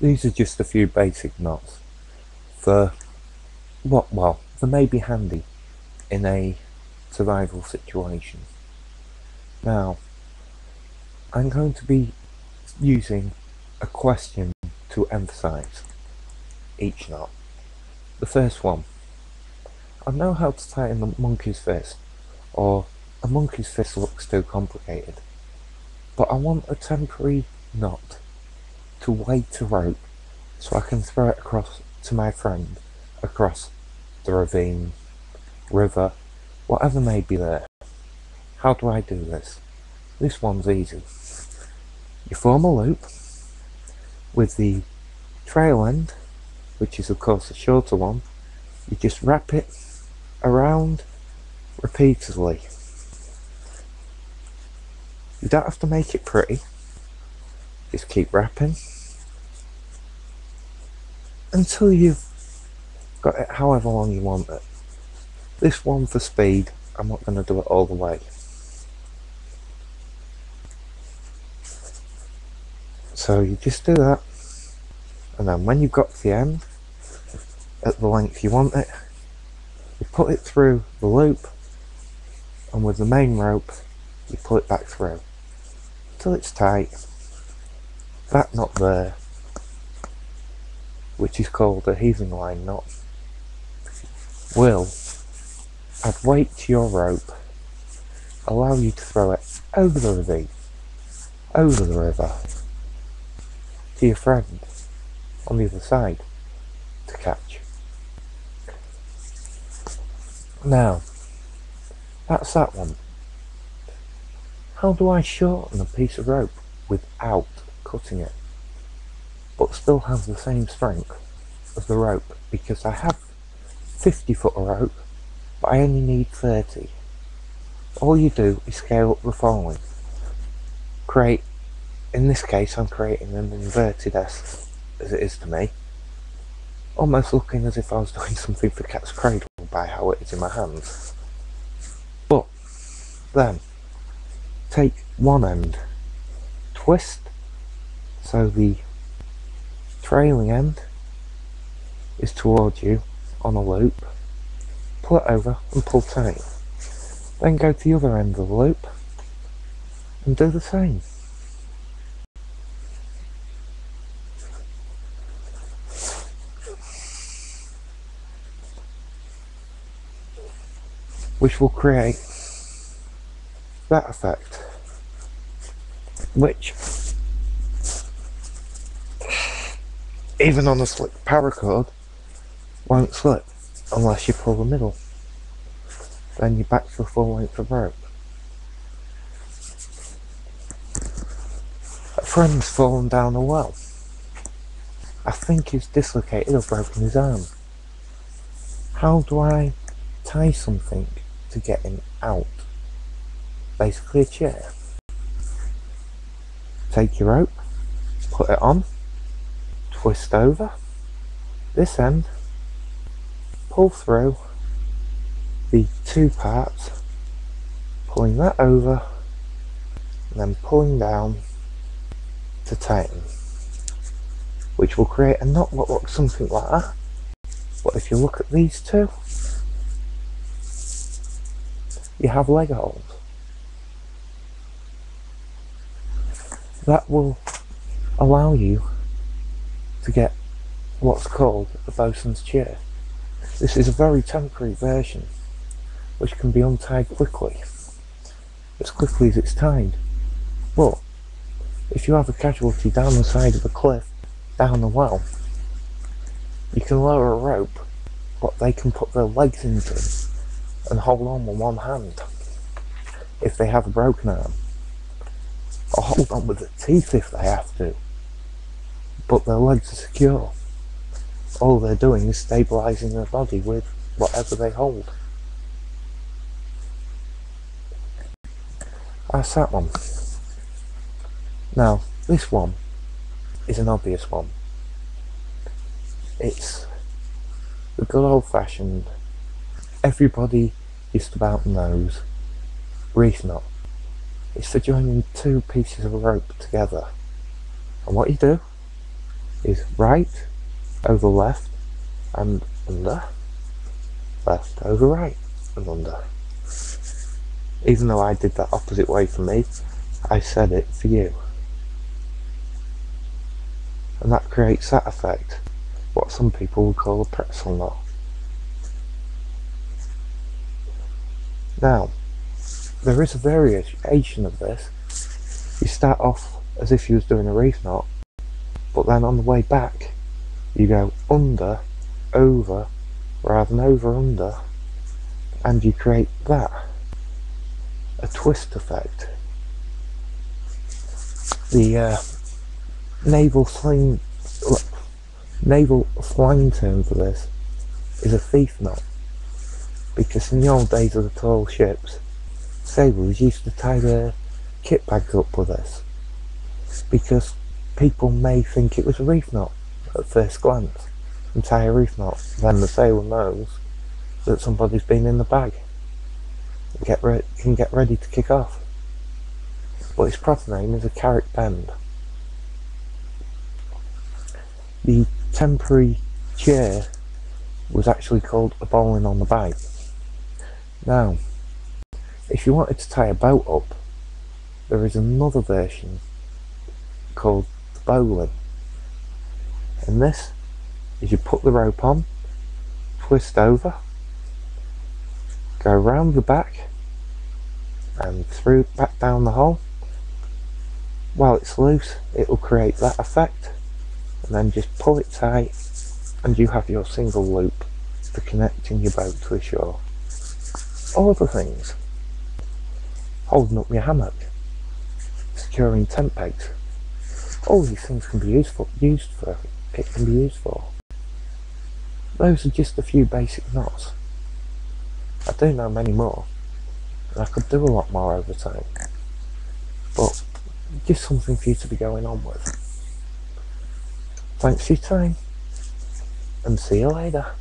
These are just a few basic knots for they may be handy in a survival situation. Now, I'm going to be using a question to emphasize each knot. The first one, I know how to tighten a monkey's fist, or a monkey's fist looks too complicated, but I want a temporary knot to weight a rope so I can throw it across to my friend across the ravine, river, whatever may be there. How do I do this? This one's easy. You form a loop with the trail end, which is of course the shorter one. You just wrap it around repeatedly. You don't have to make it pretty, just keep wrapping until you've got it however long you want it. This one for speed, I'm not going to do it all the way. So you just do that, and then when you've got to the end, at the length you want it, you put it through the loop, and with the main rope, you pull it back through till it's tight. That knot there, which is called a heaving line knot, will add weight to your rope, allow you to throw it over the ravine, over the river, to your friend on the other side to catch. Now, that's that one. How do I shorten a piece of rope without cutting it, but still have the same strength as the rope? Because I have 50 foot of rope, but I only need 30. All you do is scale up the following. Create, in this case I'm creating an inverted S, as it is to me, almost looking as if I was doing something for cat's cradle by how it is in my hands. But then take one end, twist so the trailing end is towards you on a loop, pull it over and pull tight. Then go to the other end of the loop and do the same. Which will create that effect, which even on a slick paracord won't slip unless you pull the middle. Then you're back to the full length of rope. A friend's fallen down a well. I think he's dislocated or broken his arm. How do I tie something to get him out? Basically a chair. Take your rope, put it on, twist over this end, pull through the two parts, pulling that over and then pulling down to tighten, which will create a knot that looks something like that. But if you look at these two, you have leg holes. That will allow you to get what's called a bosun's chair. This is a very temporary version which can be untied quickly as it's tied. But if you have a casualty down the side of a cliff, down a well, you can lower a rope what they can put their legs into and hold on with one hand if they have a broken arm, or hold on with their teeth if they have to, but their legs are secure. All they're doing is stabilising their body with whatever they hold. That's that one. Now, this one is an obvious one. It's the good old-fashioned, everybody just about knows, reef knot. It's for joining two pieces of rope together. And what you do, is right over left and under, left over right and under. Even though I did that opposite way for me, I said it for you. And that creates that effect, what some people would call a pretzel knot. Now, there is a variation of this. You start off as if you was doing a reef knot, but then on the way back, you go under, over, rather than over, under, and you create that, a twist effect. The naval slang term for this is a thief knot, because in the old days of the tall ships, sailors used to tie their kit bags up with this, because people may think it was a reef knot at first glance and tie a reef knot. Then the sailor knows that somebody's been in the bag and can get ready to kick off. But its proper name is a carrick bend. The temporary chair was actually called a bowling on the bight. Now, if you wanted to tie a boat up, there is another version called the bowling. And this is you put the rope on, twist over, go round the back and through back down the hole. While it's loose, it will create that effect, and then just pull it tight and you have your single loop for connecting your boat to the shore. All other things, holding up your hammock, securing tent pegs, all these things can be used for. Those are just a few basic knots. I do know many more, and I could do a lot more over time, but just something for you to be going on with. Thanks for your time, and see you later.